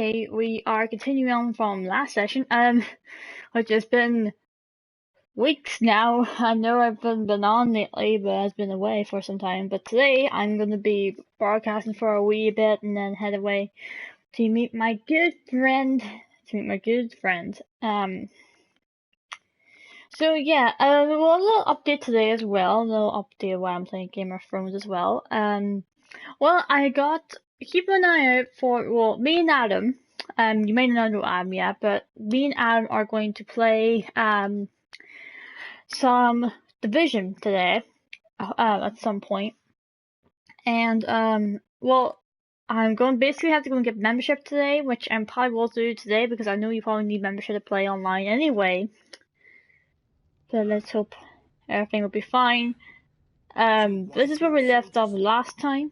today we are continuing on from last session, which has been weeks now. I know I've been on lately, but I've been away for some time. But today I'm going to be broadcasting for a wee bit and then head away to meet my good friend. So yeah, well, a little update today as well. A little update while I'm playing Game of Thrones as well. Well, keep an eye out for, well, me and Adam, you may not know Adam yet, but me and Adam are going to play, some Division today, at some point. And, well, I'm going to basically have to go and get membership today, which I probably will do today because I know you probably need membership to play online anyway. So let's hope everything will be fine. This is where we left off last time.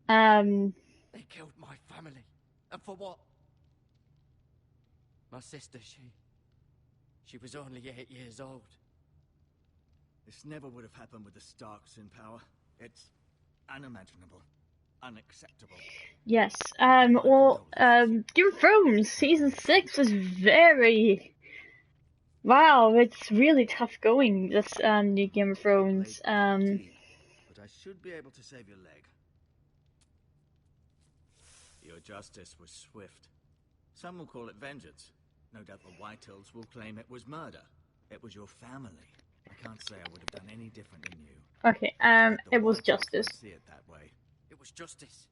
They killed my family. And for what? My sister, she was only 8 years old. This never would have happened with the Starks in power. It's unimaginable. Unacceptable. Yes. Well, Game of Thrones Season 6 is very... Wow, it's really tough going, this, new Game of Thrones. But I should be able to save your leg. Your justice was swift. Some will call it vengeance. No doubt the Whitehills will claim it was murder. It was your family. I can't say I would have done any different than you. Okay, it was justice. See it that way. It was justice.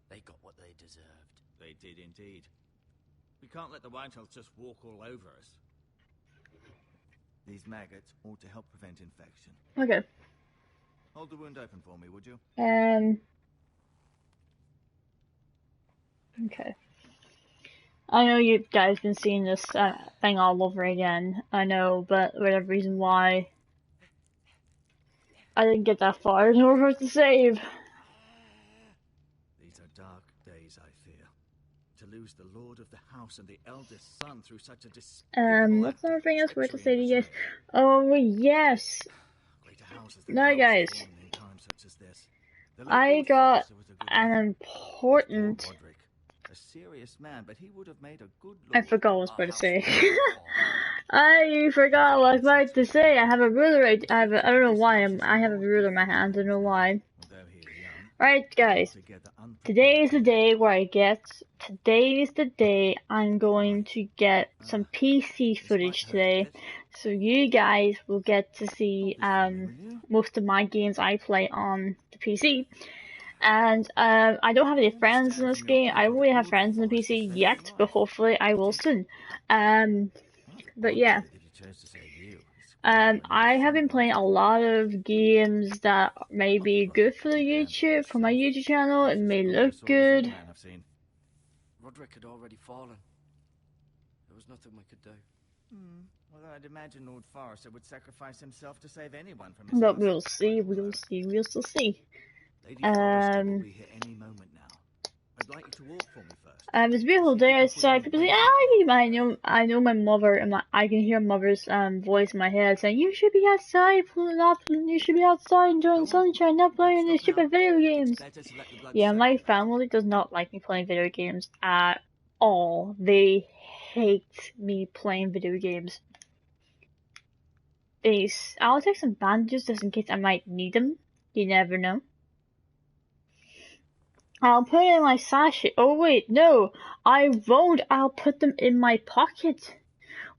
They got what they deserved. They did indeed. We can't let the Whitehills just walk all over us. These maggots ought to help prevent infection. Okay. Hold the wound open for me, would you? Okay. I know you guys been seeing this thing all over again. I know, but whatever reason why I didn't get that far in order to save. These are dark days, I fear. To lose the Lord of the House and the eldest son through such a what's another thing else we're to say to you guys? Oh yes. No guys. I got an important... A serious man, but he would have made a good lord. I forgot what I was about to say. I forgot what I was about to say. I have a ruler. I don't know why. I have a ruler in my hand. I don't know why. Right, guys. Today is the day where Today is the day I'm going to get some PC footage today. So you guys will get to see most of my games I play on the PC. And I don't have any friends in this game. I don't really have friends in the PC yet, but hopefully I will soon. But yeah. I have been playing a lot of games that may be good for my YouTube channel. It may look good. Roderick had already fallen. There was nothing we could do. Well, I'd imagine Lord Forrester would sacrifice himself to save anyone from his But we'll see. We'll still see. Lady Forrester will be here any moment now. I'd like you to walk for me first. It's a beautiful day outside. People say, I know my mother, and I can hear mother's voice in my head saying, you should be outside, you should be outside enjoying sunshine, not playing these stupid video games. Yeah, my family does not like me playing video games at all. They hate me playing video games. I'll take some bandages just in case I might need them. You never know. I'll put it in my sachet. Oh wait, no, I won't. I'll put them in my pocket,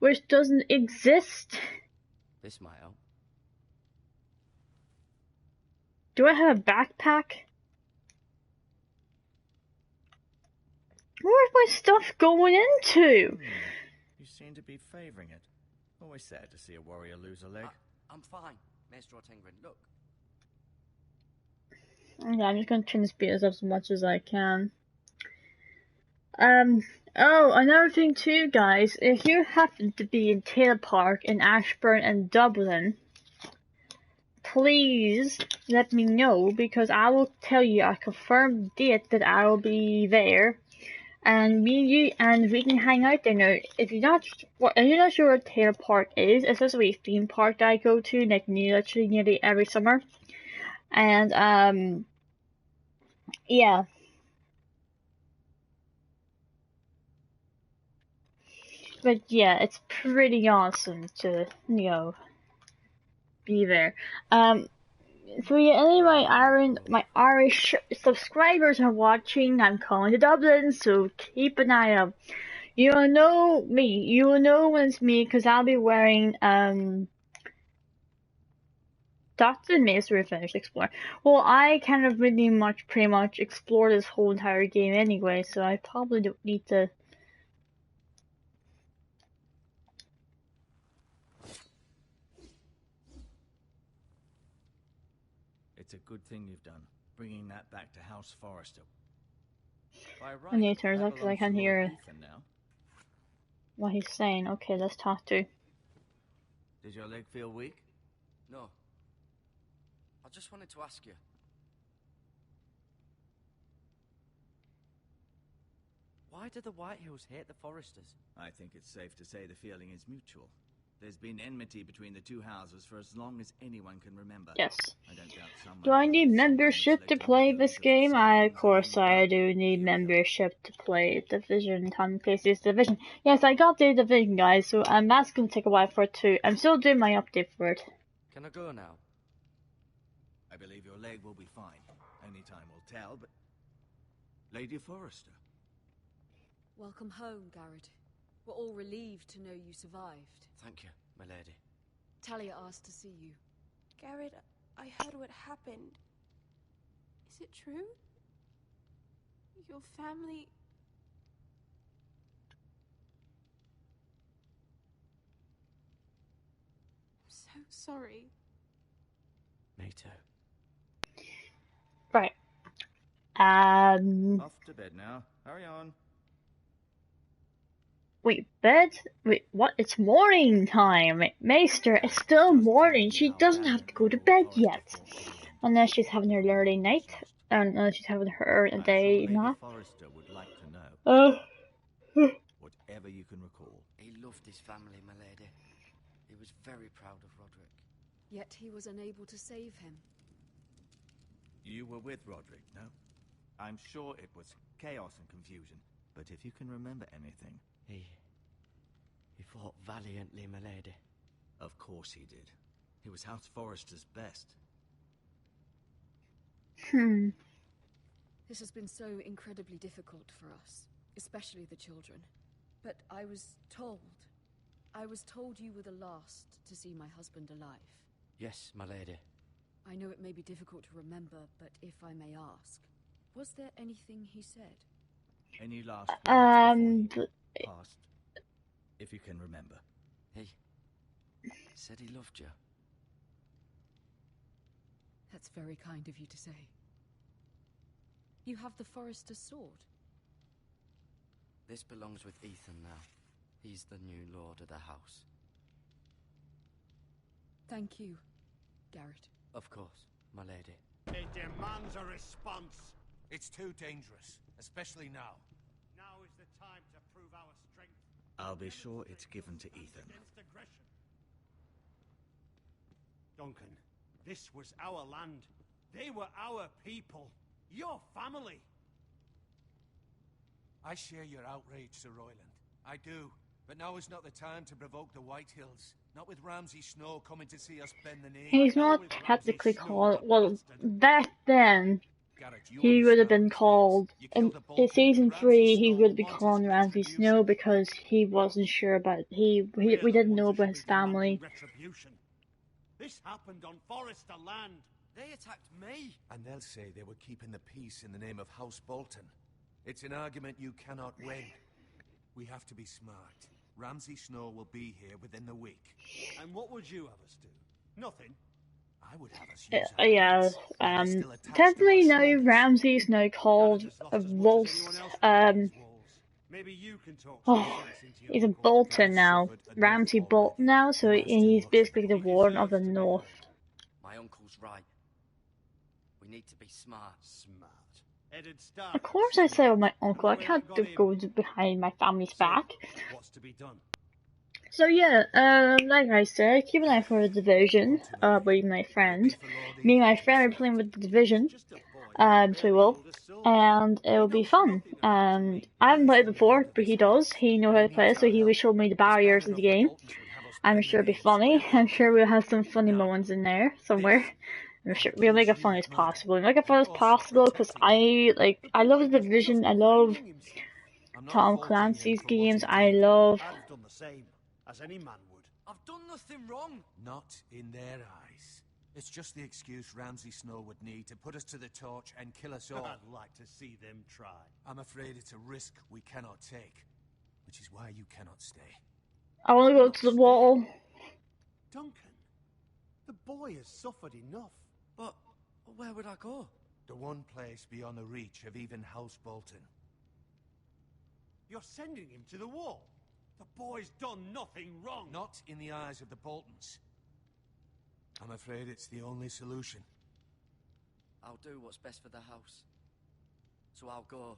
which doesn't exist. This might help. Do I have a backpack? Where's my stuff going into? You seem to be favouring it. Always sad to see a warrior lose a leg. I'm fine, Maestro Tengrin. Look. Okay, I'm just gonna turn the speakers up as much as I can. Oh, another thing too, guys. If you happen to be in Taylor Park, in Ashburn, and Dublin, please let me know because I will tell you a confirmed date that I will be there, and we can hang out there. Now, if you're not sure what Taylor Park is, it's just a theme park that I go to, like nearly every summer. And yeah, But yeah, it's pretty awesome to, you know, be there. So yeah, any of my Irish subscribers are watching. I'm calling to Dublin, so keep an eye out. You will know me. You will know when it's me, because I'll be wearing, Dr. Maze finished exploring. Well, I kind of pretty much explored this whole entire game anyway, so I probably don't need to. It's a good thing you've done, bringing that back to House Forrester. By right, And it turns that out because I belongs can't to Lord hear Ethan now. what he's saying. Okay, let's talk to. Did your leg feel weak? No. I just wanted to ask you. Why do the Whitehills hate the Forresters? I think it's safe to say the feeling is mutual. There's been enmity between the two houses for as long as anyone can remember. Yes. I don't doubt someone. Do I need membership to play this game? Of course I do need membership to play Division. Time places Division. Yes, I got the Division, guys. So that's gonna take a while for it too. I'm still doing my update for it. Can I go now? I believe your leg will be fine. Only time will tell, but... Lady Forrester. Welcome home, Garrett. We're all relieved to know you survived. Thank you, my lady. Talia asked to see you. Garrett, I heard what happened. Is it true? Your family... I'm so sorry. Me too. Right. Off to bed now. Hurry on. Wait, bed? Wait, what? It's morning time! Maester, it's still morning. She doesn't have to go to bed yet. Unless she's having her early night. Unless she's having her day nap. Forrester would like to know. Whatever you can recall. He loved his family, my lady. He was very proud of Roderick. Yet he was unable to save him. You were with Roderick, no? I'm sure it was chaos and confusion. But if you can remember anything... He fought valiantly, my lady. Of course he did. He was House Forrester's best. This has been so incredibly difficult for us, especially the children. But I was told you were the last to see my husband alive. Yes, my lady. I know it may be difficult to remember, but if I may ask, was there anything he said? Any last past, if you can remember. He said he loved you. That's very kind of you to say. You have the Forrester's sword. This belongs with Ethan now. He's the new lord of the house. Thank you, Garrett. Of course, my lady. It demands a response. It's too dangerous, especially now. Now is the time to prove our strength. I'll be sure it's given to Ethan. Duncan, this was our land. They were our people. Your family. I share your outrage, Sir Royland. I do. But now is not the time to provoke the Whitehills. Not with Ramsay Snow coming to see us bend the knee. He's not technically called... Well, back then, he would have been called... In Season 3, he would be called Ramsay Snow because he wasn't sure about... We didn't know about his family. This happened on Forrester land. They attacked me! And they'll say they were keeping the peace in the name of House Bolton. It's an argument you cannot win. We have to be smart. Ramsay Snow will be here within the week. And what would you have us do? Nothing. I would have us use technically now Ramsay's now called a Maybe you can talk he's a Bolton now. Ramsay Bolton now, so he's basically the warden of the North. My uncle's right. We need to be smart. Of course I say with my uncle, I can't go behind my family's back. What's to be done? So yeah, like I said, keep an eye for the Division, with my friend. Me and my friend are playing with the Division. So we will, and it will be fun. And I haven't played it before, but he does. He knows how to play, so he will show me the barriers of the game. I'm sure it'll be funny. I'm sure we'll have some funny moments in there somewhere. I'm sure we'll make it fun as possible. Make it fun as possible because I love the Division. I love Tom Clancy's games. I love. I've done the same, as any man would. I've done nothing wrong. Not in their eyes. It's just the excuse Ramsay Snow would need to put us to the torch and kill us all. I'd like to see them try. I'm afraid it's a risk we cannot take, which is why you cannot stay. I want to go to the wall. Duncan, the boy has suffered enough. But where would I go? The one place beyond the reach of even House Bolton. You're sending him to the wall. The boy's done nothing wrong. Not in the eyes of the Boltons. I'm afraid it's the only solution. I'll do what's best for the house. So I'll go.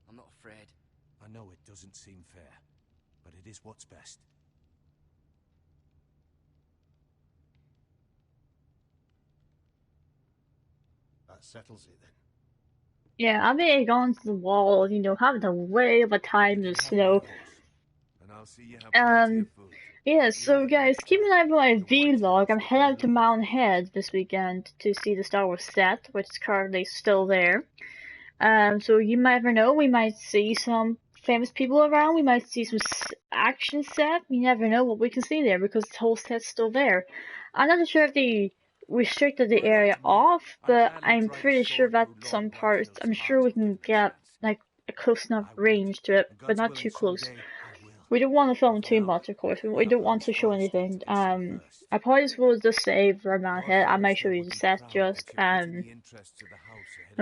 I'm not afraid. I know it doesn't seem fair, but it is what's best. That settles it then. Yeah, I may have gone to the wall, having a way of a time in the snow. And I'll see you have plenty of food. Yeah, so guys, keep an eye on my vlog. I'm heading out to Mountain Head this weekend to see the Star Wars set, which is currently still there. So you might never know, we might see some famous people around, we might see some action set, you never know what we can see there because the whole set's still there. I'm not sure if they restricted the area off, but I'm pretty sure that some parts, I'm sure we can get like a close enough range to it, but not too close. We don't want to film too much, of course. We don't want to show anything. I probably will just say for Mountain Head, I might show you the set just. I'm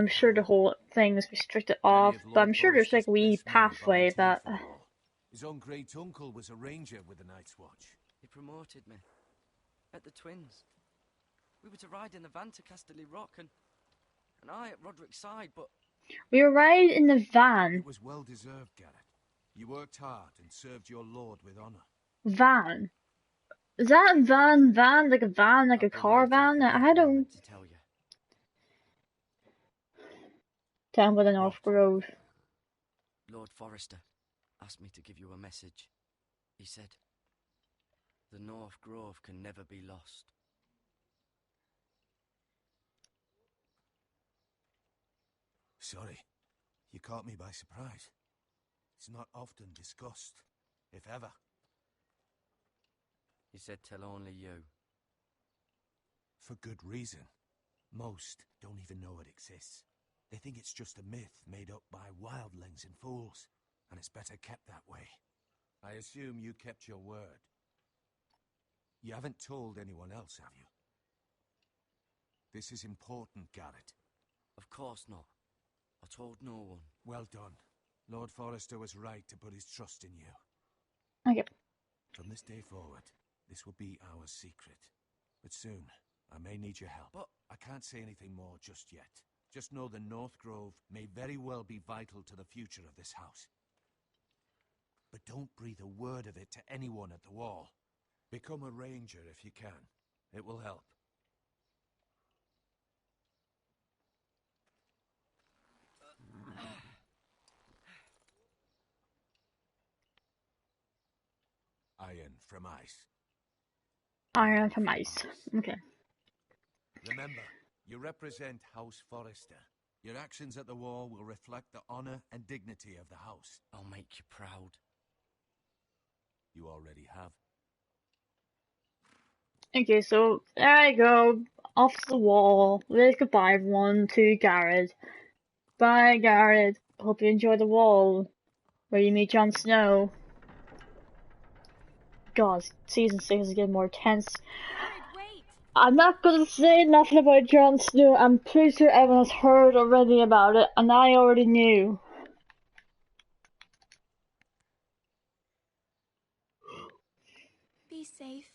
sure the whole thing is restricted off, but I'm sure there's like a wee pathway that. His own great uncle was a ranger with the Night's Watch. He promoted me. At the Twins. We were to ride in the van to Casterly Rock and I at Roderick's side, but... We were riding in the van. It was well deserved, Garrett. You worked hard and served your lord with honor. Van? Is that a van, like a van, like a car van? I don't... To tell you. Down by the North Grove. Lord Forrester asked me to give you a message. He said, the North Grove can never be lost. Sorry, you caught me by surprise. It's not often discussed, if ever. He said tell only you. For good reason. Most don't even know it exists. They think it's just a myth made up by wildlings and fools, and it's better kept that way. I assume you kept your word. You haven't told anyone else, have you? This is important, Garrett. Of course not. I told no one. Well done. Lord Forrester was right to put his trust in you. Okay. From this day forward, this will be our secret. But soon, I may need your help. But I can't say anything more just yet. Just know the North Grove may very well be vital to the future of this house. But don't breathe a word of it to anyone at the wall. Become a ranger if you can. It will help. Iron from ice. Iron from ice. Okay. Remember, you represent House Forrester. Your actions at the wall will reflect the honor and dignity of the house. I'll make you proud. You already have. Okay, so there I go. Off the wall. Let's goodbye everyone to Garrett. Bye Garrett. Hope you enjoy the wall. Where you meet Jon Snow. God, season 6 is getting more tense. Wait! I'm not gonna say nothing about Jon Snow. I'm pretty sure everyone has heard already about it, and I already knew. Be safe.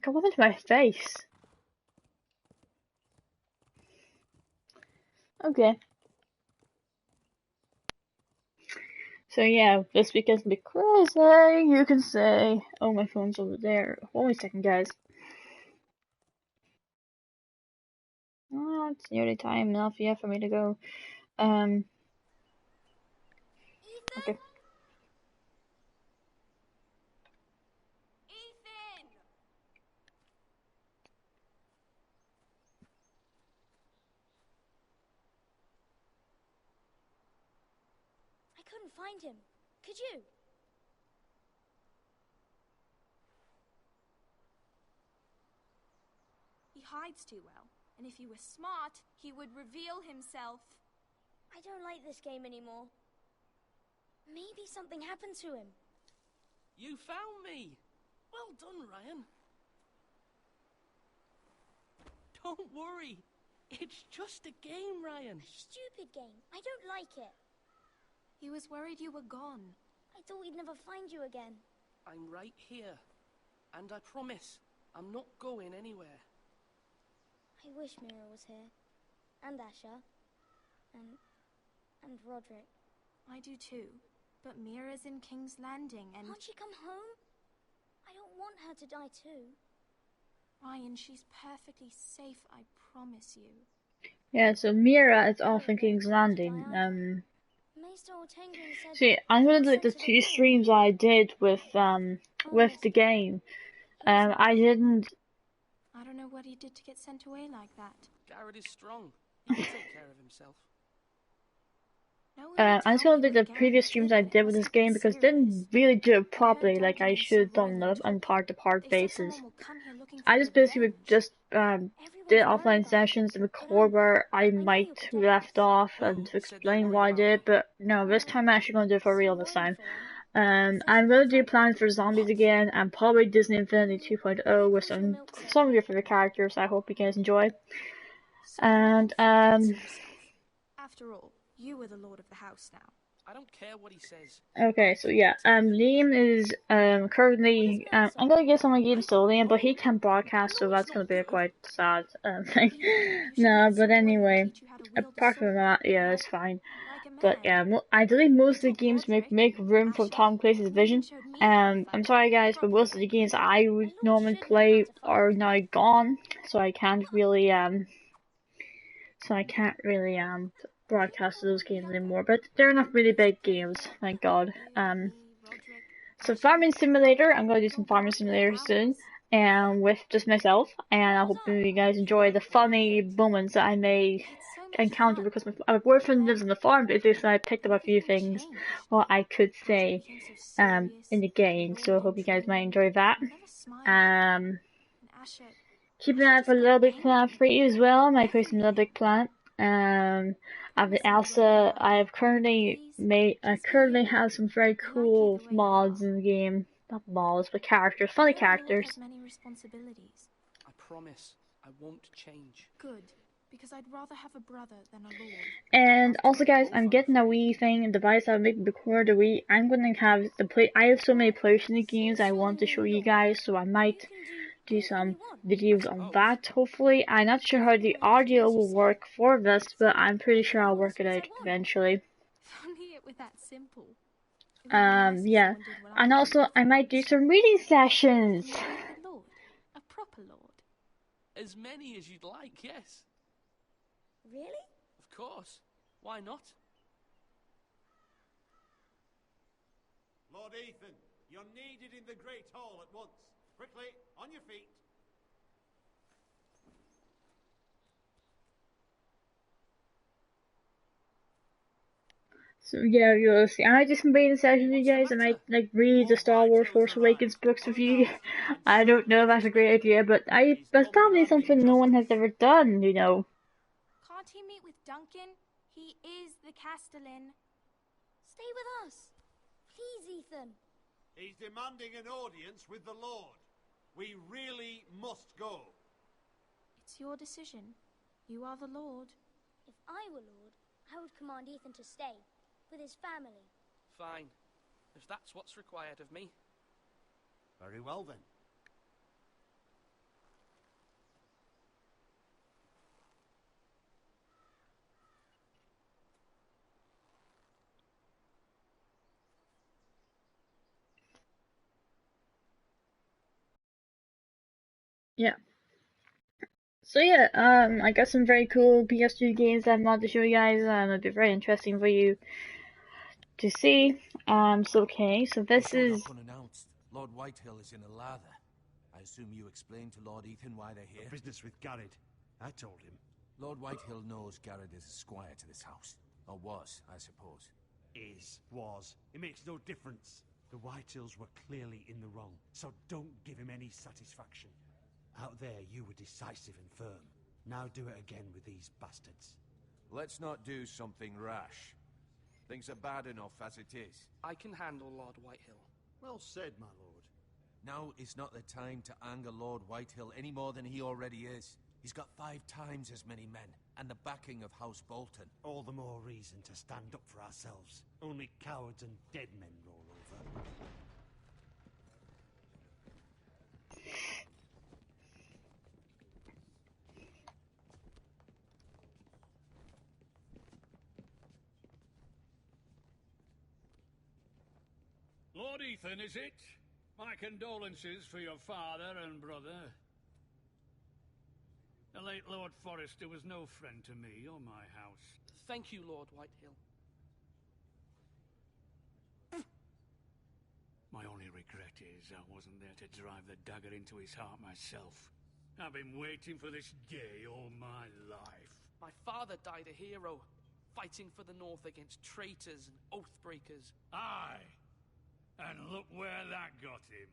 Come into my face. Okay. So yeah, this weekend's gonna be crazy, you can say. Oh, my phone's over there. Hold on a second, guys. It's nearly time enough, yeah, for me to go. Ethan? Okay. Ethan! I couldn't find him. Could you? He hides too well, and if he were smart, he would reveal himself. I don't like this game anymore. Maybe something happened to him. You found me! Well done, Ryan. Don't worry. It's just a game, Ryan. A stupid game. I don't like it. He was worried you were gone. I thought we'd never find you again. I'm right here. And I promise, I'm not going anywhere. I wish Mira was here. And Asher. And Roderick. I do too. But Mira's in King's Landing and... Can't she come home? I don't want her to die too. Ryan, she's perfectly safe, I promise you. Yeah, so Mira is off in King's Landing. Maester Ortengryn said... See, I'm gonna do like the 2 streams I did with the game. I didn't... I don't know what he did to get sent away like that. Garrett is strong. He can take care of himself. I'm just gonna do the previous streams I did with this game because I didn't really do it properly like I should have done on part-to-part basis. I just basically just did offline sessions to record where I might left off and to explain why I did, but no, this time I'm actually gonna do it for real this time. I'm gonna do Plans for Zombies again and probably Disney Infinity 2.0 with some of your favorite characters. I hope you guys enjoy. And after all, you were the lord of the house now. I don't care what he says. Okay, so yeah, Liam is currently I'm gonna give some of my games to Liam, but he can't broadcast, so that's gonna be a quite sad thing. No, but anyway, apart from that, yeah, it's fine. But yeah, I believe most of the games make room for Tom Clancy's vision. I'm sorry guys, but most of the games I would normally play are now gone, so I can't really broadcast those games anymore, but they're not really big games, thank god. So Farming Simulator, I'm gonna do some Farming Simulator soon, and with just myself, and I hope you guys enjoy the funny moments that I may encounter because my boyfriend lives on the farm, basically, so I picked up a few things what I could say in the game, so I hope you guys might enjoy that. Keep an eye out for Little Big Planet 3 as well, I might play some Little Big Planet. I've Elsa. I currently have some very cool mods in the game. Not mods, but characters, funny characters. Many responsibilities. I promise, I won't change. Good, because I'd rather have a brother than a lord. And also, guys, I'm getting a wee thing, a device I'll make record a wee. I'm gonna have I have so many PlayStation games I want to show you guys, so I might do some videos on that, hopefully. I'm not sure how the audio will work for this, but I'm pretty sure I'll work it out eventually. If only it were that simple. Yeah. And also, I might do some reading sessions. A lord, a proper lord. As many as you'd like, yes. Really? Of course. Why not? Lord Ethan, you're needed in the Great Hall at once. Quickly, on your feet. So yeah, you'll see. I might do some reading sessions with you guys. I might like read the Star Wars Force Awakens books with you. I don't know if that's a great idea, but that's probably something no one has ever done, you know. Can't he meet with Duncan? He is the Castellan. Stay with us. Please, Ethan. He's demanding an audience with the Lord. We really must go. It's your decision. You are the Lord. If I were Lord, I would command Ethan to stay, with his family. Fine. If that's what's required of me. Very well then. Yeah. So yeah, I got some very cool PS2 games I wanted to show you guys. It'll be very interesting for you to see. So okay, so They this showed is. up unannounced. Lord Whitehill is in a lather. I assume you explained to Lord Ethan why they're here? Business with Garrett. I told him. Lord Whitehill knows Garrett is a squire to this house. Or was, I suppose. Was. It makes no difference. The Whitehills were clearly in the wrong, so don't give him any satisfaction. Out there, you were decisive and firm. Now do it again with these bastards. Let's not do something rash. Things are bad enough as it is. I can handle Lord Whitehill. Well said, my lord. Now is not the time to anger Lord Whitehill any more than he already is. He's got 5 times as many men, and the backing of House Bolton. All the more reason to stand up for ourselves. Only cowards and dead men roll over. Lord Ethan, is it? My condolences for your father and brother. The late Lord Forrester was no friend to me or my house. Thank you, Lord Whitehill. My only regret is I wasn't there to drive the dagger into his heart myself. I've been waiting for this day all my life. My father died a hero, fighting for the North against traitors and oathbreakers. Aye. And look where that got him.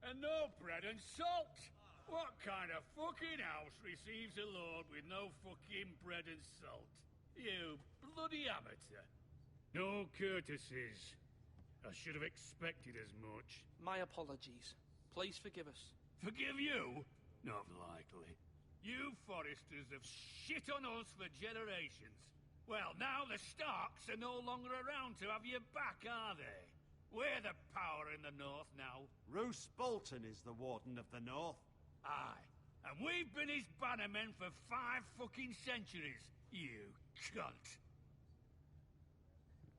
And no bread and salt! What kind of fucking house receives a lord with no fucking bread and salt? You bloody amateur. No courtesies. I should have expected as much. My apologies. Please forgive us. Forgive you? Not likely. You Forresters have shit on us for generations. Well, now the Starks are no longer around to have your back, are they? We're the power in the North now. Roose Bolton is the Warden of the North. Aye. And we've been his bannermen for 5 fucking centuries, you cunt.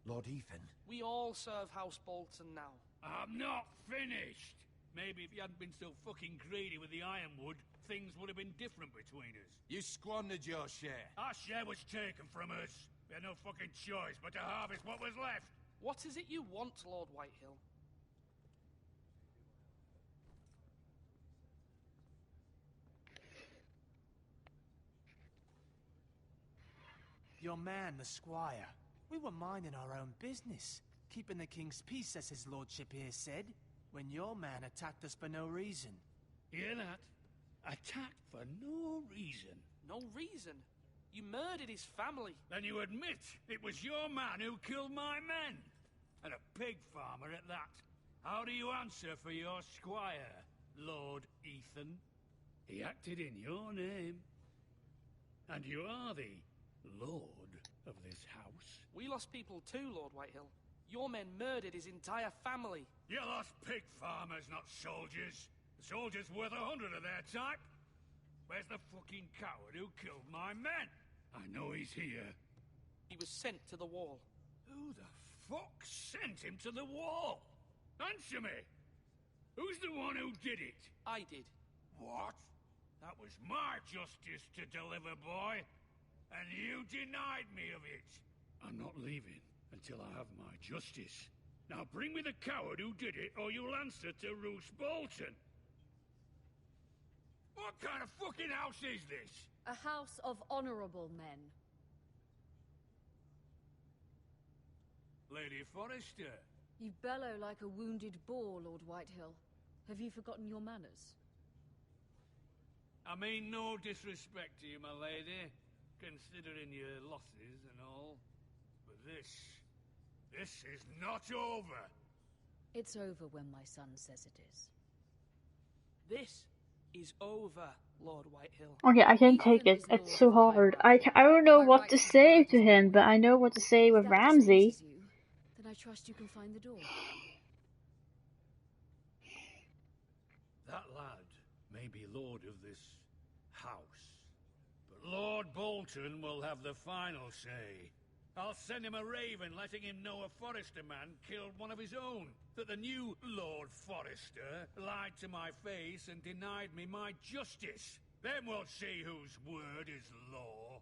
Lord Ethan. We all serve House Bolton now. I'm not finished. Maybe if you hadn't been so fucking greedy with the ironwood, things would have been different between us. You squandered your share. Our share was taken from us. We had no fucking choice but to harvest what was left. What is it you want, Lord Whitehill? Your man, the squire. We were minding our own business, keeping the king's peace, as his lordship here said, when your man attacked us for no reason. Hear that? Attacked for no reason. No reason? You murdered his family. Then you admit it was your man who killed my men. And a pig farmer at that. How do you answer for your squire, Lord Ethan? He acted in your name. And you are the lord of this house. We lost people too, Lord Whitehill. Your men murdered his entire family. You lost pig farmers, not soldiers. The soldiers worth 100 of their type. Where's the fucking coward who killed my men? I know he's here. He was sent to the wall. Who the fuck sent him to the wall? Answer me! Who's the one who did it? I did. What? That was my justice to deliver, boy. And you denied me of it. I'm not leaving until I have my justice. Now bring me the coward who did it, or you'll answer to Roose Bolton. What kind of fucking house is this? A house of honorable men. Lady Forrester. You bellow like a wounded boar, Lord Whitehill. Have you forgotten your manners? I mean no disrespect to you, my lady, considering your losses and all. But this is not over. It's over when my son says it is. This is over, Lord Whitehill. Okay, I can't take it. It's so hard. I don't know what to say to him, but I know what to say with Ramsay. Then I trust you can find the door. That lad may be lord of this house, but Lord Bolton will have the final say. I'll send him a raven letting him know a Forrester man killed one of his own. That the new Lord Forrester lied to my face and denied me my justice. Then we'll see whose word is law.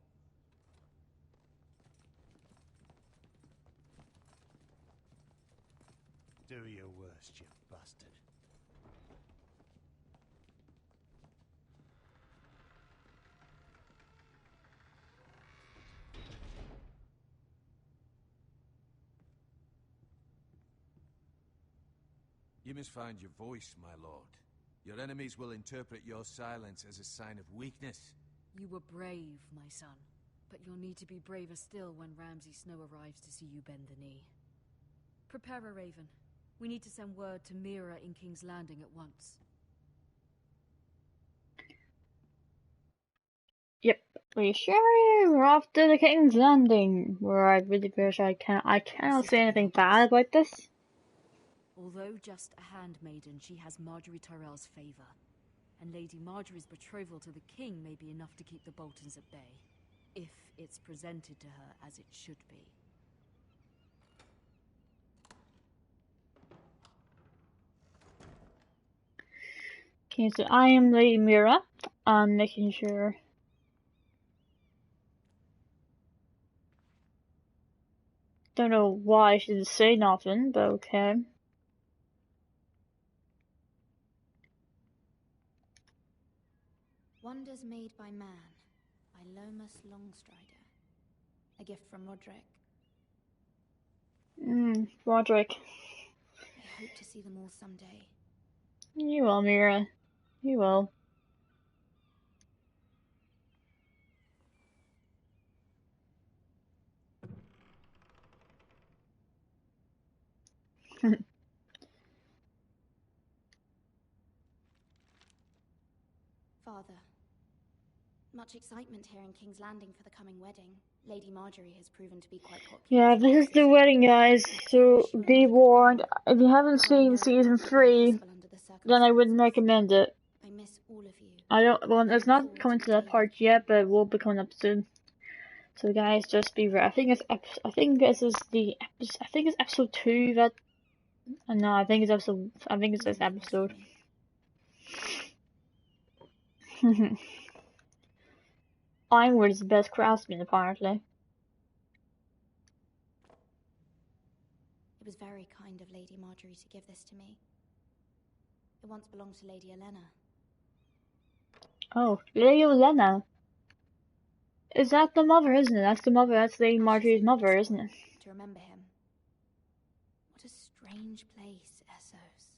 Do your worst, you bastard. You must find your voice, my lord. Your enemies will interpret your silence as a sign of weakness. You were brave, my son. But you'll need to be braver still when Ramsay Snow arrives to see you bend the knee. Prepare a raven. We need to send word to Mira in King's Landing at once. Yep, we sure we're off to the King's Landing, where I really wish I cannot say anything bad about this. Although just a handmaiden, she has Marjorie Tyrell's favor. And Lady Marjorie's betrothal to the king may be enough to keep the Boltons at bay. If it's presented to her as it should be. Okay, so I am Lady Mira. I'm making sure. Don't know why she didn't say nothing, but okay. Wonders Made by Man, by Lomas Longstrider. A gift from Roderick. Roderick. I hope to see them all someday. You will, Mira. You will. Father. Much excitement here in King's Landing for the coming wedding. Lady Marjorie has proven to be quite popular. Yeah, this is the wedding, guys, so be warned. If you haven't seen season 3, then I wouldn't recommend it. I miss all of you. Well, it's not coming to that part yet, but it will be coming up soon. So guys, just be ready. I think it's episode 2 that, no, I think it's this episode. Ironwood is the best craftsman, apparently. It was very kind of Lady Marjorie to give this to me. It once belonged to Lady Olenna. Oh, Lady Olenna. Is that the mother, isn't it? That's the mother, that's Lady Marjorie's mother, isn't it? To remember him. What a strange place, Essos.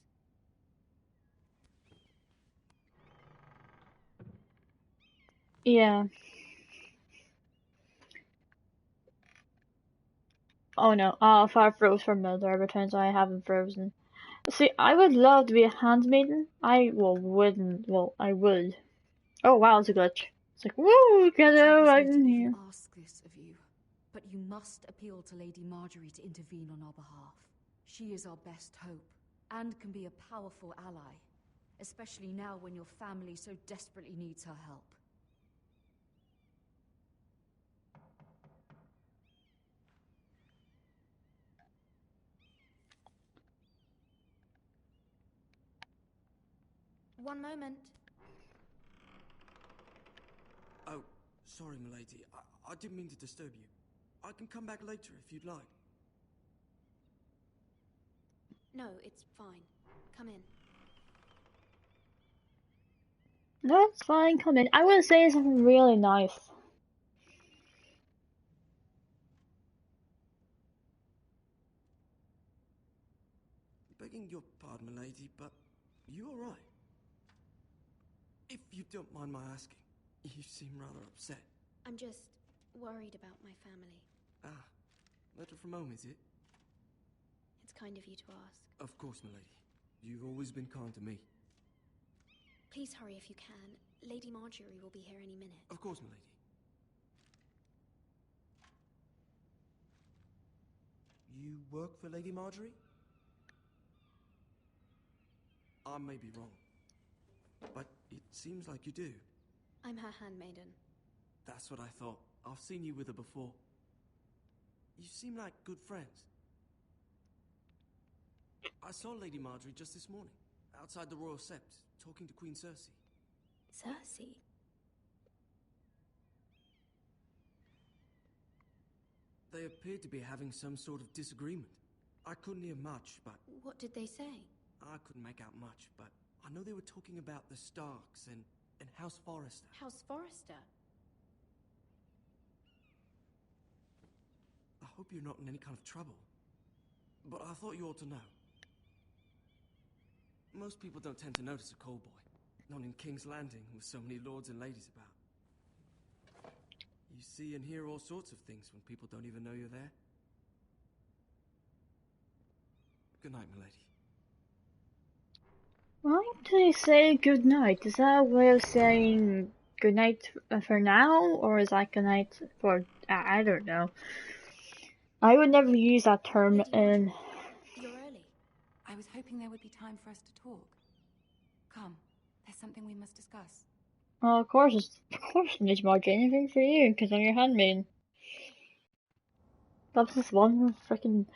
Yeah. Oh no, if I froze for a minute there, but turns out I haven't frozen. See, I would love to be a handmaiden. I would. Oh wow, it's a glitch. It's like, woo, get out right in here. Ask this of you, but you must appeal to Lady Marjorie to intervene on our behalf. She is our best hope, and can be a powerful ally, especially now when your family so desperately needs her help. One moment. Oh, sorry, milady. I didn't mean to disturb you. I can come back later if you'd like. No, it's fine. Come in. No, it's fine, come in. I want to say something really nice. Begging your pardon, milady, but you all right? If you don't mind my asking, you seem rather upset. I'm just worried about my family. Ah, letter from home, is it? It's kind of you to ask. Of course, milady. You've always been kind to me. Please hurry if you can. Lady Marjorie will be here any minute. Of course, milady. You work for Lady Marjorie? I may be wrong, but it seems like you do. I'm her handmaiden. That's what I thought. I've seen you with her before. You seem like good friends. I saw Lady Marjorie just this morning, outside the Royal Sept, talking to Queen Cersei. Cersei? They appeared to be having some sort of disagreement. I couldn't hear much, but... What did they say? I couldn't make out much, but I know they were talking about the Starks and House Forrester. House Forrester? I hope you're not in any kind of trouble. But I thought you ought to know. Most people don't tend to notice a call boy. Not in King's Landing, with so many lords and ladies about. You see and hear all sorts of things when people don't even know you're there. Good night, milady. Why do they say good night? Is that a way of saying good night for now? Or is that good night for... I don't know. I would never use that term in... You're early. I was hoping there would be time for us to talk. Come, there's something we must discuss. Well, of course, Miss Marjorie, anything for you, because I'm your handmaid. That was this one freaking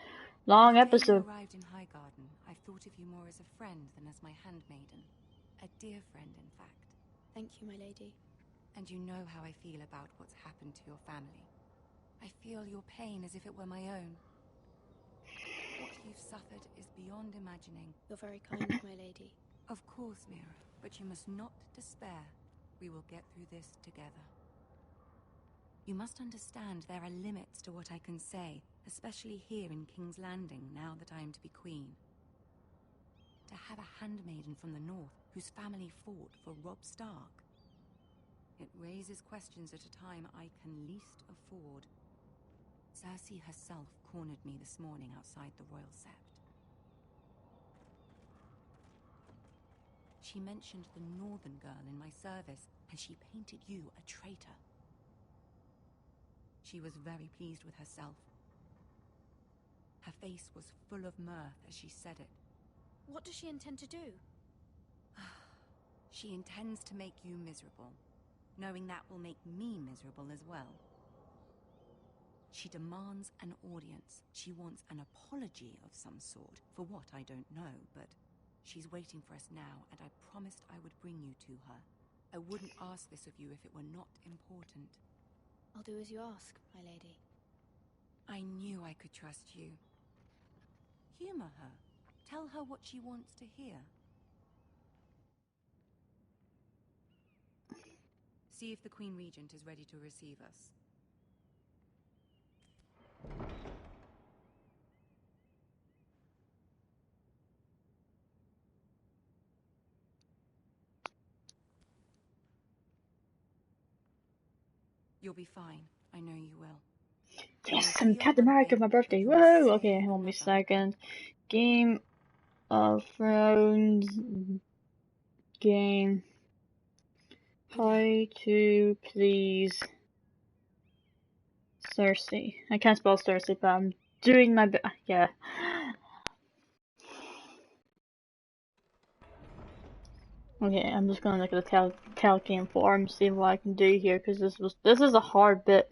long episode. When you arrived in Highgarden, I thought of you more as a friend than as my handmaiden. A dear friend, in fact. Thank you, my lady. And you know how I feel about what's happened to your family. I feel your pain as if it were my own. What you've suffered is beyond imagining. You're very kind, my lady. Of course, Mira, but you must not despair. We will get through this together. You must understand there are limits to what I can say, especially here in King's Landing, now that I am to be queen. To have a handmaiden from the north, whose family fought for Robb Stark. It raises questions at a time I can least afford. Cersei herself cornered me this morning outside the Royal Sept. She mentioned the northern girl in my service, and she painted you a traitor. She was very pleased with herself. Her face was full of mirth as she said it. What does she intend to do? She intends to make you miserable, knowing that will make me miserable as well. She demands an audience. She wants an apology of some sort, for what I don't know, but she's waiting for us now, and I promised I would bring you to her. I wouldn't ask this of you if it were not important. I'll do as you ask, my lady. I knew I could trust you. Humor her. Tell her what she wants to hear. See if the Queen Regent is ready to receive us. You'll be fine. I know you will. Yes, I'm Captain America for my birthday. Whoa! Okay, hold me a second. Game of Thrones. Game. Hi to please Cersei. I can't spell Cersei, but I'm doing my best. Yeah. Okay, I'm just gonna look at the Telltale forum, see what I can do here, because this is a hard bit.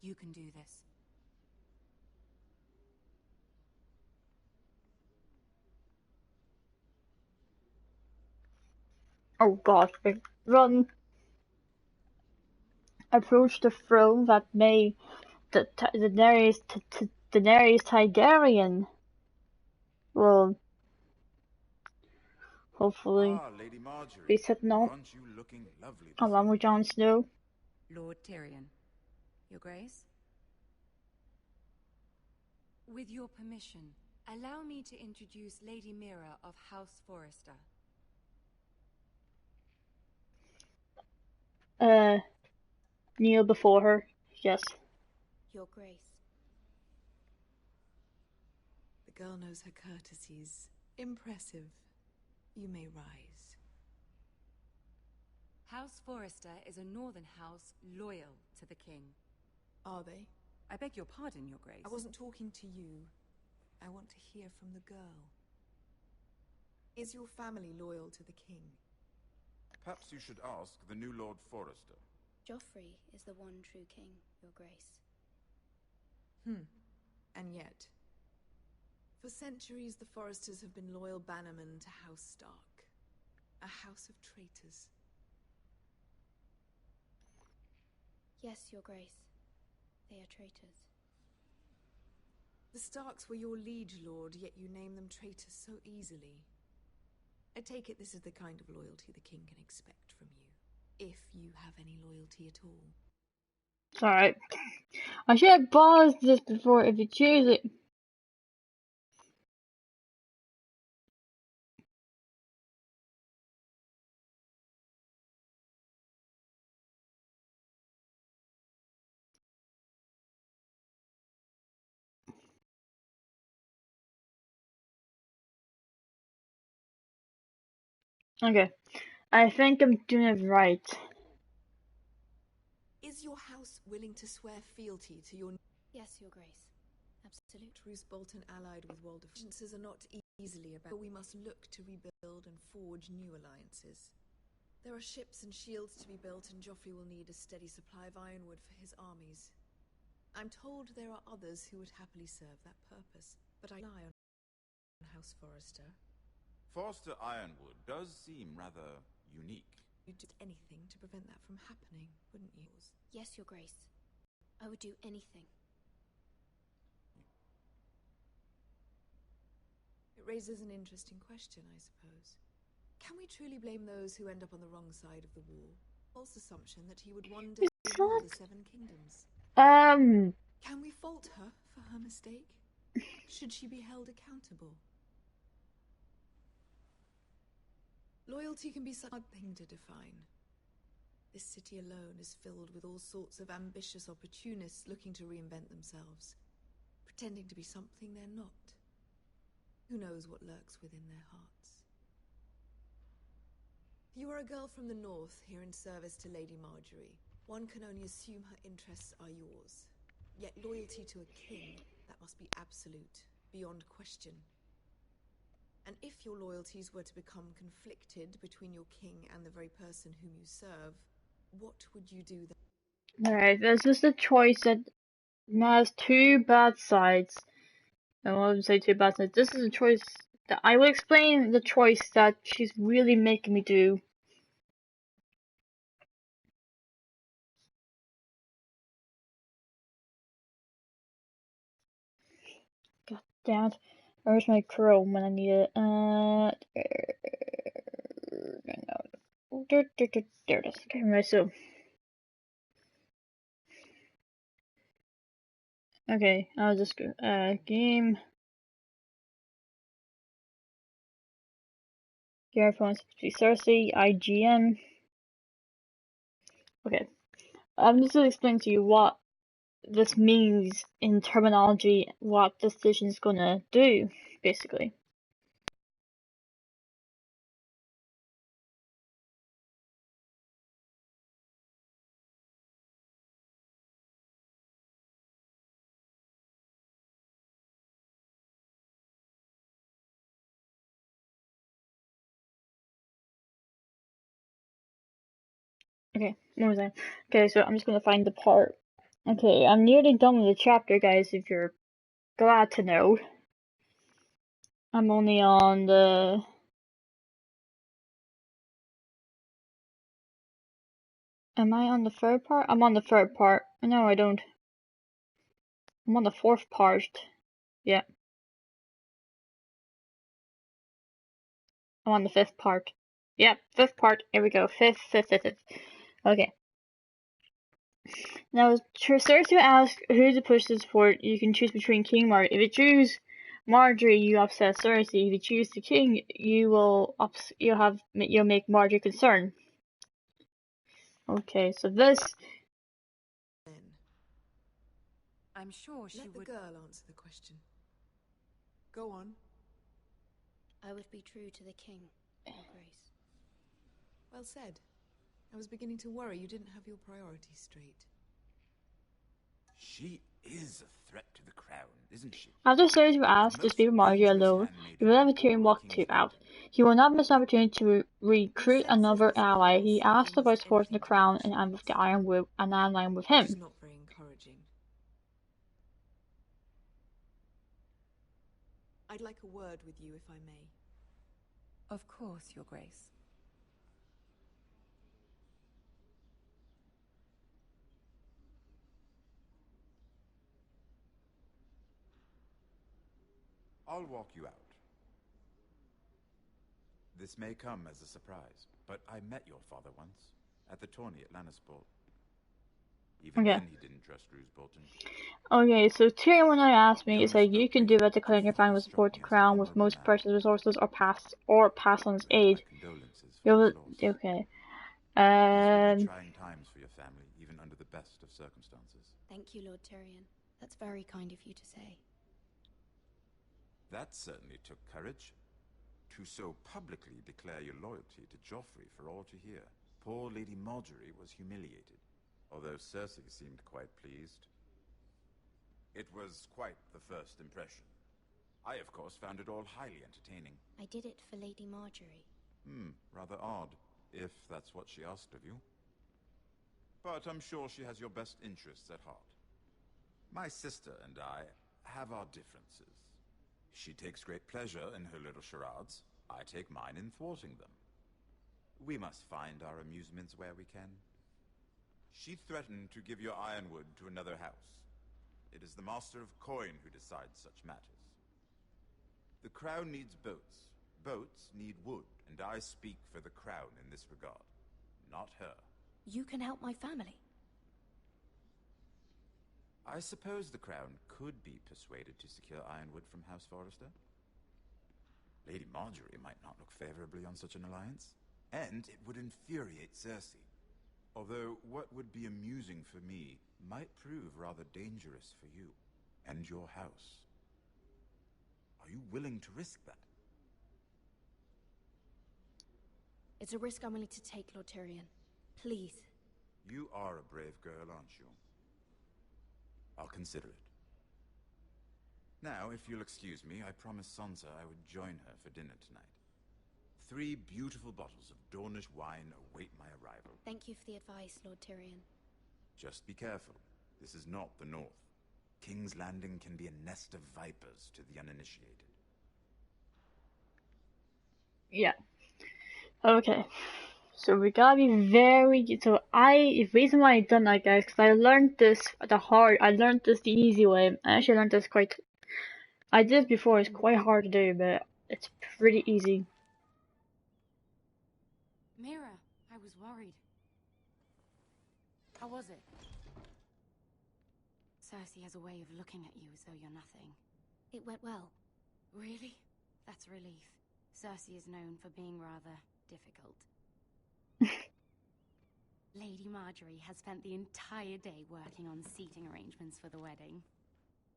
You can do this. Oh gosh, run! Approach the throne that may Daenerys Targaryen will hopefully Lady Marjorie. be sitting on Aren't you looking lovely along with Jon Snow. Lord Tyrion. Your Grace? With your permission, allow me to introduce Lady Mira of House Forrester. Kneel before her. Yes. Your Grace. The girl knows her courtesies. Impressive. You may rise. House Forrester is a northern house loyal to the king. Are they? I beg your pardon, Your Grace. I wasn't talking to you. I want to hear from the girl. Is your family loyal to the king? Perhaps you should ask the new Lord Forrester. Joffrey is the one true king, Your Grace. And yet, for centuries the Foresters have been loyal bannermen to House Stark. A house of traitors. Yes, Your Grace. They are traitors. The Starks were your liege lord, yet you name them traitors so easily. I take it this is the kind of loyalty the king can expect from you, if you have any loyalty at all. Alright. I should have paused this before if you choose it. Okay. I think I'm doing it right. Is your house willing to swear fealty to your... Yes, Your Grace. Absolutely. Roose Bolton allied with Walder. Alliances are not easily about. We must look to rebuild and forge new alliances. There are ships and shields to be built, and Joffrey will need a steady supply of ironwood for his armies. I'm told there are others who would happily serve that purpose, but I rely on House Forrester. Forster Ironwood does seem rather unique. You'd do anything to prevent that from happening, wouldn't you? Yes, Your Grace. I would do anything. It raises an interesting question, I suppose. Can we truly blame those who end up on the wrong side of the war? False assumption that he would one day rule the Seven Kingdoms. Can we fault her for her mistake? Should she be held accountable? Loyalty can be such a hard thing to define. This city alone is filled with all sorts of ambitious opportunists looking to reinvent themselves, pretending to be something they're not. Who knows what lurks within their hearts? You are a girl from the north, here in service to Lady Marjorie. One can only assume her interests are yours. Yet loyalty to a king, that must be absolute, beyond question. And if your loyalties were to become conflicted between your king and the very person whom you serve, what would you do then? Alright, this is a choice that has two bad sides. I won't say two bad sides. This is a choice that I will explain the choice that she's really making me do. God damn it. Where's my Chrome when I need it? There it is. Okay, right, so. Okay, I'll just go, game. Your phone is Cersei, IGN. Okay, I'm just gonna explain to you what this means in terminology, what this decision is gonna do, basically. Okay, what was I? Okay, so I'm just gonna find the part. Okay, I'm nearly done with the chapter, guys, if you're glad to know. I'm only on the... Am I on the third part? I'm on the third part. No, I don't. I'm on the fourth part. Yeah. I'm on the fifth part. Yep, fifth part. Here we go. Fifth. Okay. Now, Cersei asks who to push to support. You can choose between King Margaery. If you choose Marjorie, you upset Cersei. If you choose the King, you'll make Marjorie concerned. Okay, so this. I'm sure she would. Let the girl answer the question. Go on. I would be true to the king, Your Grace. Well said. I was beginning to worry you didn't have your priorities straight. She is a threat to the crown, isn't she? After Cersei was asked to speak with Marjorie alone, he will let Tyrion walk out. He will not miss an opportunity to recruit another ally. He asked about supporting the crown and with the Ironwood and allying with him. It's not very encouraging. I'd like a word with you, if I may. Of course, Your Grace. I'll walk you out. This may come as a surprise, but I met your father once, at the tourney at Lannisport. Even then he didn't trust Roose Bolton. Okay, so Tyrion when I asked me, he said you can do it, declaring your family will support the crown with most precious resources or pass on its aid. Okay. Trying times for your family, even under the best of circumstances. Thank you, Lord Tyrion. That's very kind of you to say. That certainly took courage. To so publicly declare your loyalty to Joffrey for all to hear. Poor Lady Marjorie was humiliated, although Cersei seemed quite pleased. It was quite the first impression. I, of course, found it all highly entertaining. I did it for Lady Marjorie. Rather odd, if that's what she asked of you. But I'm sure she has your best interests at heart. My sister and I have our differences. She takes great pleasure in her little charades. I take mine in thwarting them. We must find our amusements where we can. She threatened to give your ironwood to another house. It is the Master of Coin who decides such matters. The crown needs boats. Boats need wood, and I speak for the crown in this regard, not her. You can help my family. I suppose the crown could be persuaded to secure ironwood from House Forrester. Lady Marjorie might not look favorably on such an alliance, and it would infuriate Cersei. Although what would be amusing for me might prove rather dangerous for you and your house. Are you willing to risk that? It's a risk I'm willing to take, Lord Tyrion. Please. You are a brave girl, aren't you? I'll consider it. Now, if you'll excuse me, I promised Sansa I would join her for dinner tonight. 3 beautiful bottles of Dornish wine await my arrival. Thank you for the advice, Lord Tyrion. Just be careful. This is not the North. King's Landing can be a nest of vipers to the uninitiated. Yeah. Okay. So we gotta be very. So the reason why I done that, guys, because I learned this I learned this the easy way. I actually learned this I did it before. It's quite hard to do, but it's pretty easy. Mira, I was worried. How was it? Cersei has a way of looking at you as though you're nothing. It went well. Really? That's a relief. Cersei is known for being rather difficult. Lady Marjorie has spent the entire day working on seating arrangements for the wedding.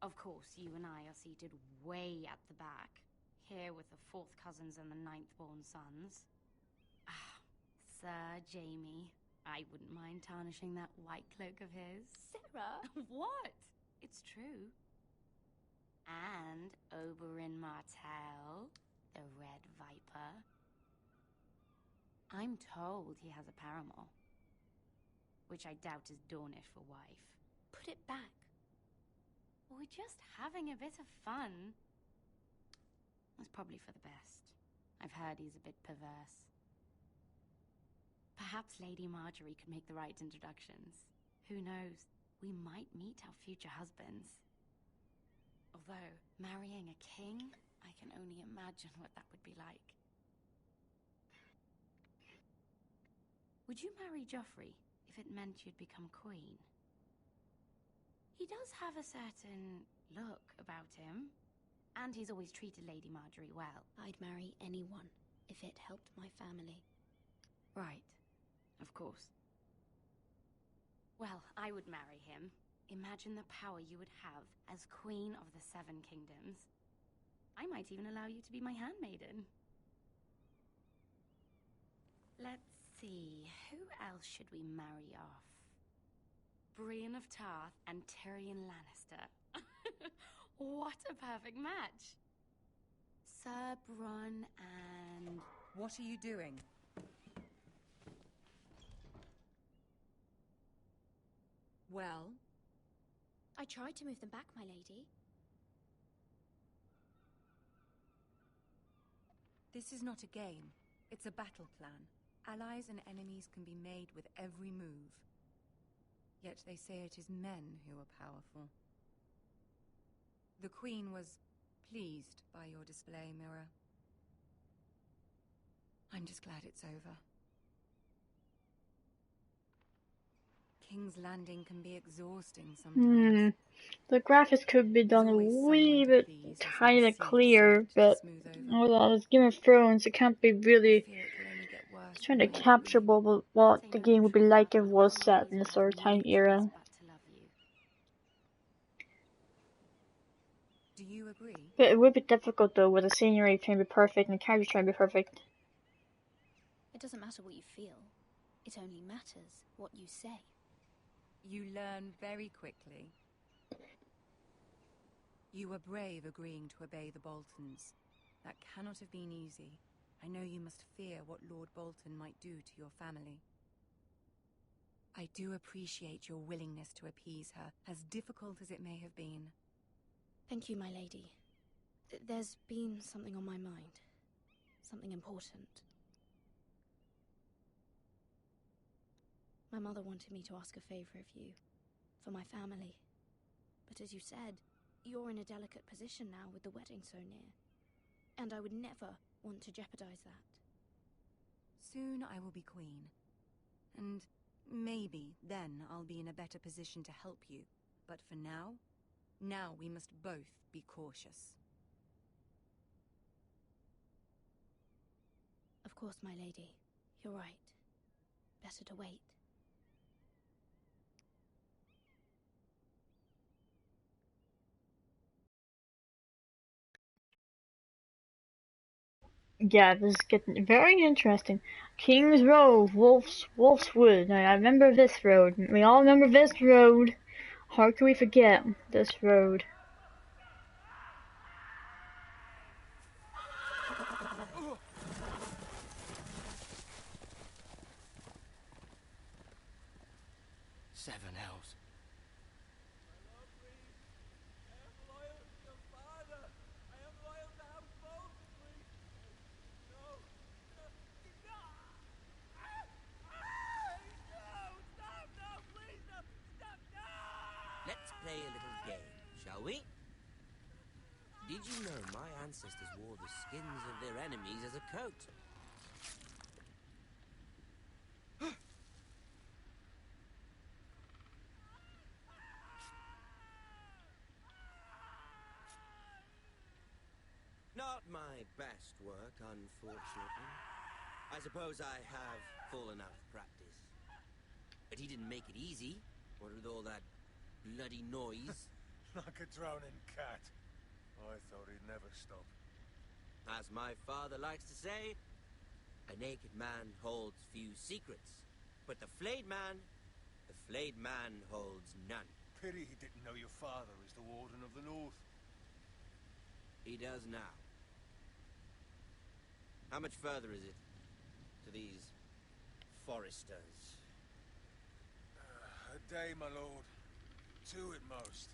Of course, you and I are seated way at the back, here with the 4th cousins and the 9th-born sons. Ah, Sir Jaime. I wouldn't mind tarnishing that white cloak of his. Sarah! What? It's true. And Oberyn Martell, the Red Viper. I'm told he has a paramour, which I doubt is Dornish for wife. Put it back. We're just having a bit of fun. It's probably for the best. I've heard he's a bit perverse. Perhaps Lady Marjorie could make the right introductions. Who knows? We might meet our future husbands. Although, marrying a king, I can only imagine what that would be like. Would you marry Joffrey if it meant you'd become queen? He does have a certain look about him, and he's always treated Lady Marjorie well. I'd marry anyone if it helped my family. Right. Of course. Well, I would marry him. Imagine the power you would have as Queen of the 7 Kingdoms. I might even allow you to be my handmaiden. Let's see, who else should we marry off? Brienne of Tarth and Tyrion Lannister. What a perfect match. Sir Bronn and... What are you doing? Well? I tried to move them back, my lady. This is not a game. It's a battle plan. Allies and enemies can be made with every move. Yet they say it is men who are powerful. The Queen was pleased by your display, Mira. I'm just glad it's over. King's Landing can be exhausting sometimes. The graphics could be done a wee bit kinda clear, but although it's Game of Thrones, it can't be really trying to capture what the game would be like if it was set in a sort of time era. Do you agree? But it would be difficult though, with the scenery trying to be perfect and the characters trying to be perfect. It doesn't matter what you feel. It only matters what you say. You learn very quickly. You were brave agreeing to obey the Boltons. That cannot have been easy. I know you must fear what Lord Bolton might do to your family. I do appreciate your willingness to appease her, as difficult as it may have been. Thank you, my lady. There's been something on my mind. Something important. My mother wanted me to ask a favor of you, for my family. But as you said, you're in a delicate position now with the wedding so near. And I would never want to jeopardize that. Soon I will be queen. And maybe then I'll be in a better position to help you. But for now we must both be cautious. Of course, my lady. You're right. Better to wait. Yeah, this is getting very interesting. King's Road, Wolfswood. Now, I remember this road. We all remember this road. How can we forget this road? Seven hells. Let's play a little game, shall we? Did you know my ancestors wore the skins of their enemies as a coat? Not my best work, unfortunately. I suppose I have fallen out of practice. But he didn't make it easy, what with all that bloody noise. Like a drowning cat. I thought he'd never stop. As my father likes to say, a naked man holds few secrets. But the flayed man holds none. Pity he didn't know your father is the Warden of the North. He does now. How much further is it to these foresters? A day, my lord. 2 at most.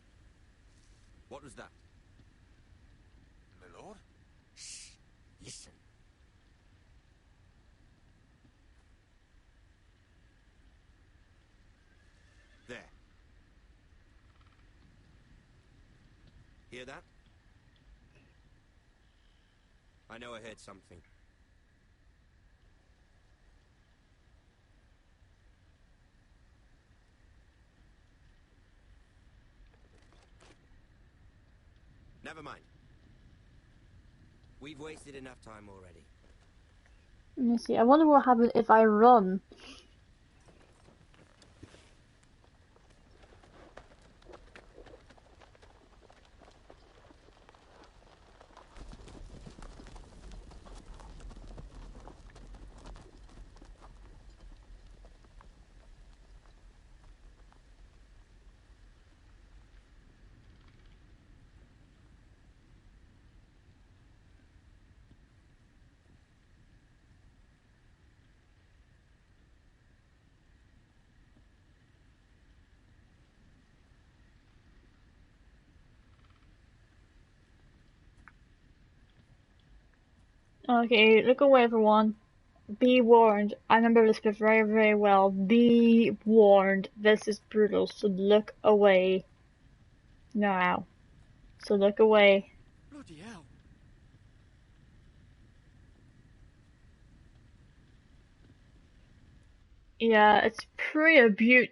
What was that? My lord? Shh! Listen. There. Hear that? I know I heard something. Never mind. We've wasted enough time already. Let me see. I wonder what happens if I run. Okay, look away, everyone. Be warned. I remember this bit very, very well. Be warned. This is brutal, so look away. Now. So look away. Bloody hell. Yeah, it's pretty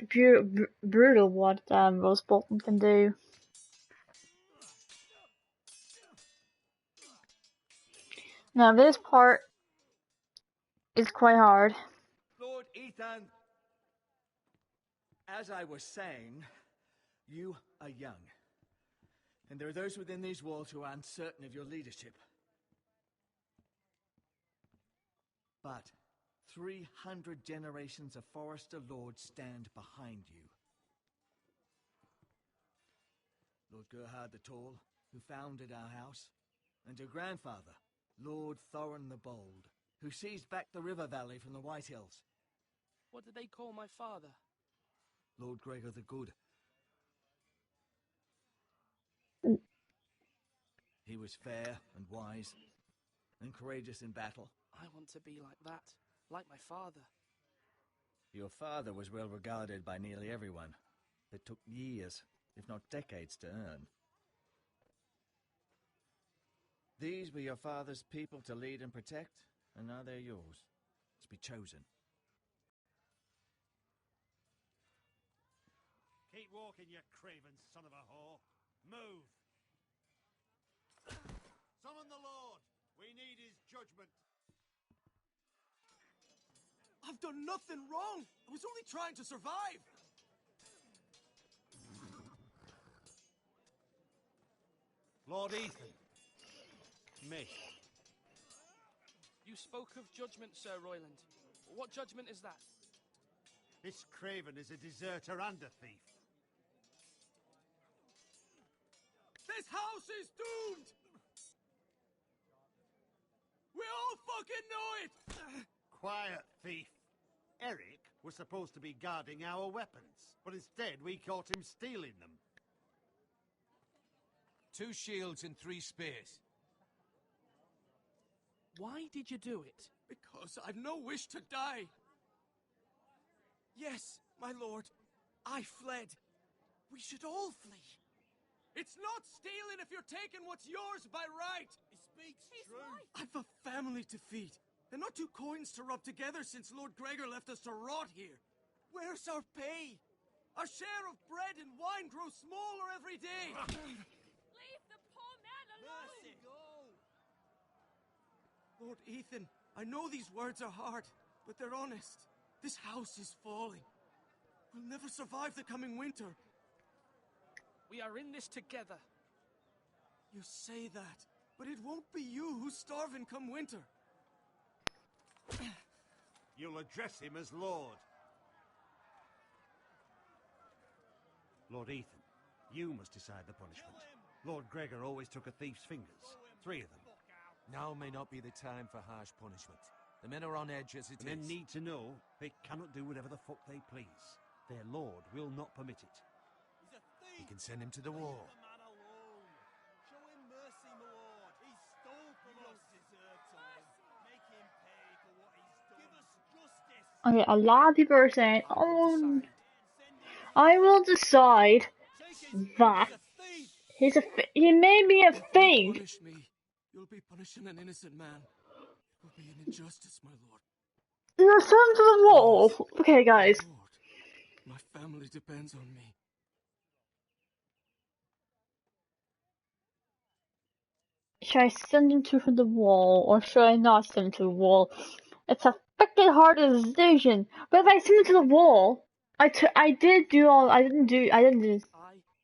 brutal what Rose Bolton can do. Now this part is quite hard. Lord Ethan, as I was saying, you are young. And there are those within these walls who are uncertain of your leadership. But 300 generations of Forester Lords stand behind you. Lord Gerhard the Tall, who founded our house, and your grandfather, Lord Thorin the Bold, who seized back the river valley from the White Hills. What did they call my father? Lord Gregor the Good. He was fair and wise, and courageous in battle. I want to be like that, like my father. Your father was well regarded by nearly everyone. It took years, if not decades, to earn. These were your father's people to lead and protect, and now they're yours, to be chosen. Keep walking, you craven son of a whore. Move! Summon the Lord! We need his judgment. I've done nothing wrong. I was only trying to survive. Lord Ethan. Me. You spoke of judgment, Sir Royland. What judgment is that? This craven is a deserter and a thief. This house is doomed! We all fucking know it! Quiet, thief. Eric was supposed to be guarding our weapons, but instead we caught him stealing them. 2 shields and 3 spears. Why did you do it? Because I've no wish to die. Yes, my lord, I fled. We should all flee. It's not stealing if you're taking what's yours by right. He speaks true. Right. I've a family to feed, and not 2 coins to rub together since Lord Gregor left us to rot here. Where's our pay? Our share of bread and wine grows smaller every day. Leave the poor man alone! Mercy. Lord Ethan, I know these words are hard, but they're honest. This house is falling. We'll never survive the coming winter. We are in this together. You say that, but it won't be you who's starving come winter. You'll address him as Lord. Lord Ethan, you must decide the punishment. Lord Gregor always took a thief's fingers. 3 of them. Now may not be the time for harsh punishment. The men are on edge as it is. Men need to know they cannot do whatever the fuck they please. Their lord will not permit it. He's a thief! You can send him to the wall. Leave the man alone. Show him mercy, my lord. He stole from us. Deserve time. Make him pay for what he's done. Give us justice. Okay, a lot of people are saying, oh, I will decide that he may be a thief. Punish me. You'll be punishing an innocent man. It will be an injustice, my lord. You're sent to the wall. Okay, guys. Lord, my family depends on me. Should I send him to the wall, or should I not send him to the wall? It's a freaking hard decision. But if I send him to the wall, I didn't do. I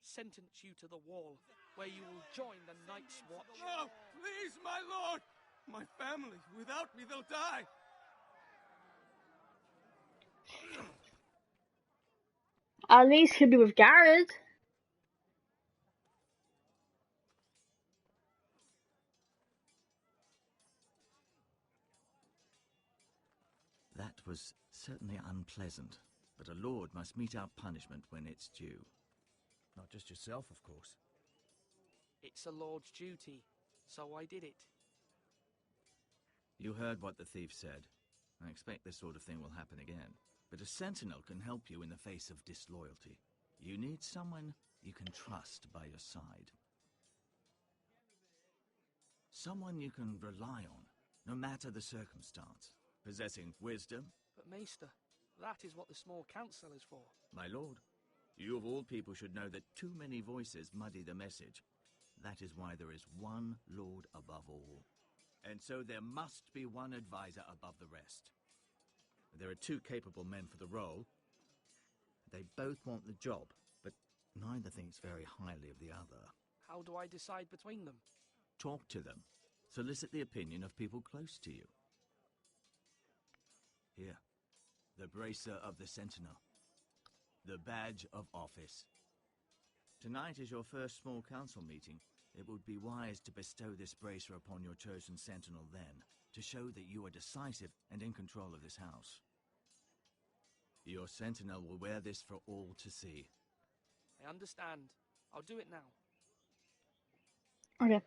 sentence you to the wall, where you will join the Night's Watch. No, please, my lord! My family, without me, they'll die! At least he'll be with Garrett. That was certainly unpleasant, but a lord must mete out punishment when it's due. Not just yourself, of course. It's a lord's duty, so I did it. You heard what the thief said. I expect this sort of thing will happen again. But a sentinel can help you in the face of disloyalty. You need someone you can trust by your side. Someone you can rely on, no matter the circumstance. Possessing wisdom. But Maester, that is what the small council is for. My lord, you of all people should know that too many voices muddy the message. That is why there is one lord above all. And so there must be one advisor above the rest. There are two capable men for the role. They both want the job, but neither thinks very highly of the other. How do I decide between them? Talk to them. Solicit the opinion of people close to you. Here, the bracer of the Sentinel. The badge of office. Tonight is your first small council meeting. It would be wise to bestow this bracer upon your chosen Sentinel then, to show that you are decisive and in control of this house. Your Sentinel will wear this for all to see. I understand. I'll do it now. Okay.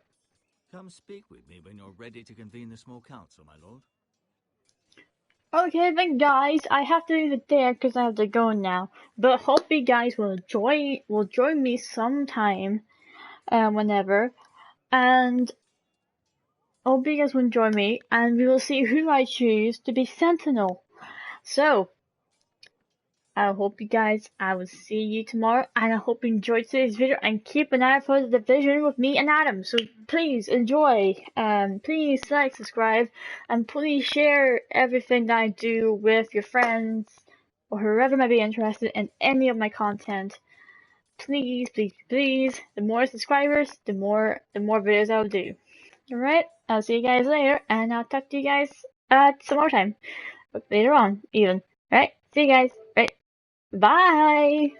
Come speak with me when you're ready to convene the small council, my lord. Okay then, guys, I have to leave it there because I have to go now. But hope you guys will join me sometime, whenever, and hope you guys will join me, and we will see who I choose to be Sentinel. So, I hope you guys, I will see you tomorrow, and I hope you enjoyed today's video, and keep an eye out for the division with me and Adam. So please enjoy, please like, subscribe, and please share everything that I do with your friends, or whoever might be interested in any of my content. Please, please, please, the more subscribers, the more videos I'll do. Alright, I'll see you guys later, and I'll talk to you guys some more time. Later on, even. Alright, see you guys. Right. Bye!